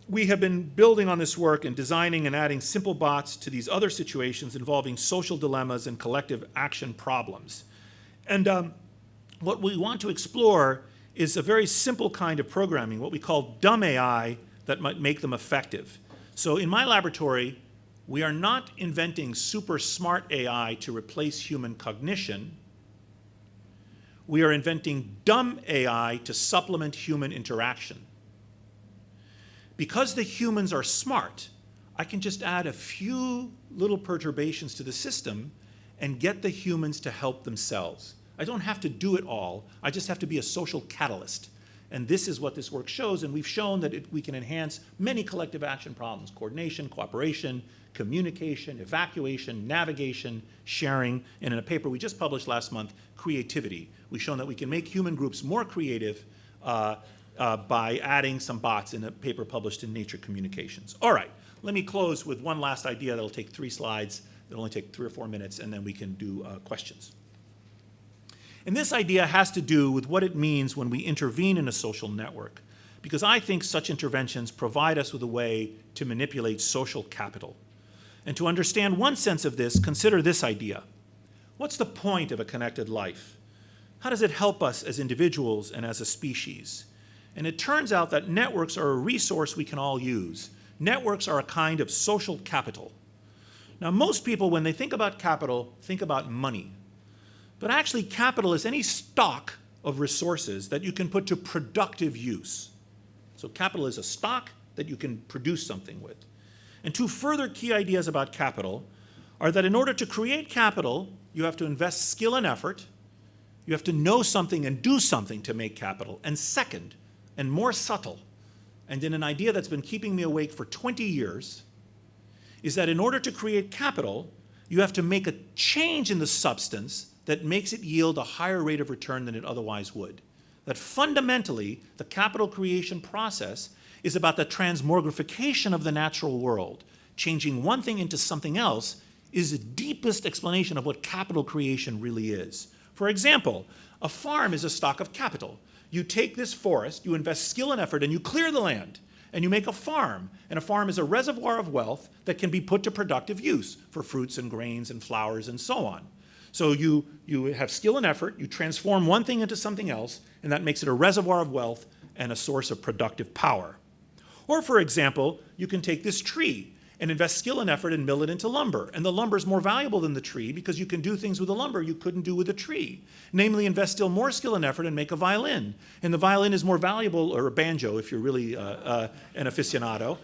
we have been building on this work and designing and adding simple bots to these other situations involving social dilemmas and collective action problems. And what we want to explore is a very simple kind of programming, what we call dumb AI, that might make them effective. So in my laboratory, we are not inventing super smart AI to replace human cognition. We are inventing dumb AI to supplement human interaction. Because the humans are smart, I can just add a few little perturbations to the system and get the humans to help themselves. I don't have to do it all. I just have to be a social catalyst. And this is what this work shows, and we've shown that we can enhance many collective action problems: coordination, cooperation, communication, evacuation, navigation, sharing, and in a paper we just published last month, creativity. We've shown that we can make human groups more creative by adding some bots in a paper published in Nature Communications. All right, let me close with one last idea that'll take 3 slides. It'll only take 3 or 4 minutes, and then we can do questions. And this idea has to do with what it means when we intervene in a social network, because I think such interventions provide us with a way to manipulate social capital. And to understand one sense of this, consider this idea. What's the point of a connected life? How does it help us as individuals and as a species? And it turns out that networks are a resource we can all use. Networks are a kind of social capital. Now, most people, when they think about capital, think about money. But actually, capital is any stock of resources that you can put to productive use. So capital is a stock that you can produce something with. And 2 further key ideas about capital are that in order to create capital, you have to invest skill and effort. You have to know something and do something to make capital. And second, and more subtle, and in an idea that's been keeping me awake for 20 years, is that in order to create capital, you have to make a change in the substance that makes it yield a higher rate of return than it otherwise would. That fundamentally, the capital creation process is about the transmogrification of the natural world. Changing one thing into something else is the deepest explanation of what capital creation really is. For example, a farm is a stock of capital. You take this forest, you invest skill and effort, and you clear the land. and you make a farm. And a farm is a reservoir of wealth that can be put to productive use for fruits and grains and flowers and so on. So you have skill and effort, you transform one thing into something else, and that makes it a reservoir of wealth and a source of productive power. Or, for example, you can take this tree and invest skill and effort and mill it into lumber. And the lumber is more valuable than the tree because you can do things with the lumber you couldn't do with a tree. Namely, invest still more skill and effort and make a violin. And the violin is more valuable, or a banjo if you're really an aficionado.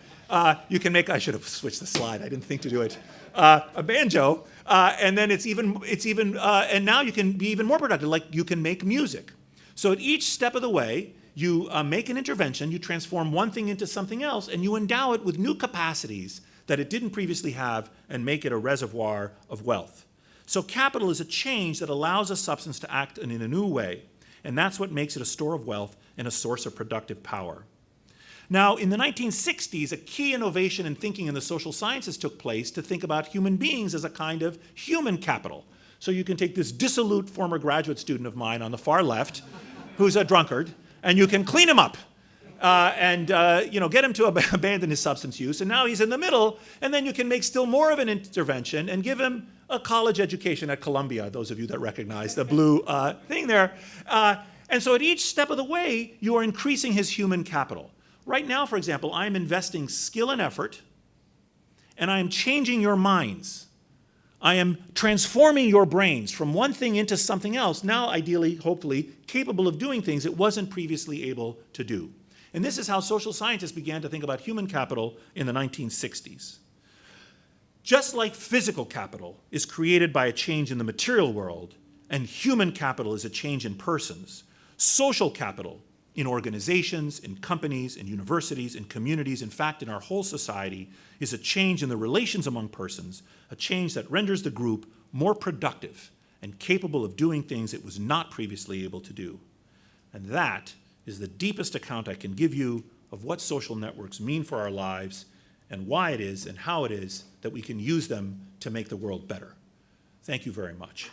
You can make, I should have switched the slide, I didn't think to do it. A banjo, and then and now you can be even more productive, like you can make music. So at each step of the way, you make an intervention, you transform one thing into something else, and you endow it with new capacities that it didn't previously have and make it a reservoir of wealth. So capital is a change that allows a substance to act in a new way, and that's what makes it a store of wealth and a source of productive power. Now, in the 1960s, a key innovation in thinking in the social sciences took place to think about human beings as a kind of human capital. So you can take this dissolute former graduate student of mine on the far left, who's a drunkard, and you can clean him up. Get him to abandon his substance use, and now he's in the middle, and then you can make still more of an intervention and give him a college education at Columbia, those of you that recognize the blue thing there. And so at each step of the way, you are increasing his human capital. Right now, for example, I'm investing skill and effort, and I am changing your minds. I am transforming your brains from one thing into something else, now ideally, hopefully, capable of doing things it wasn't previously able to do. And this is how social scientists began to think about human capital in the 1960s. Just like physical capital is created by a change in the material world, and human capital is a change in persons, social capital in organizations, in companies, in universities, in communities, in fact, in our whole society, is a change in the relations among persons, a change that renders the group more productive and capable of doing things it was not previously able to do. And that is the deepest account I can give you of what social networks mean for our lives and why it is and how it is that we can use them to make the world better. Thank you very much.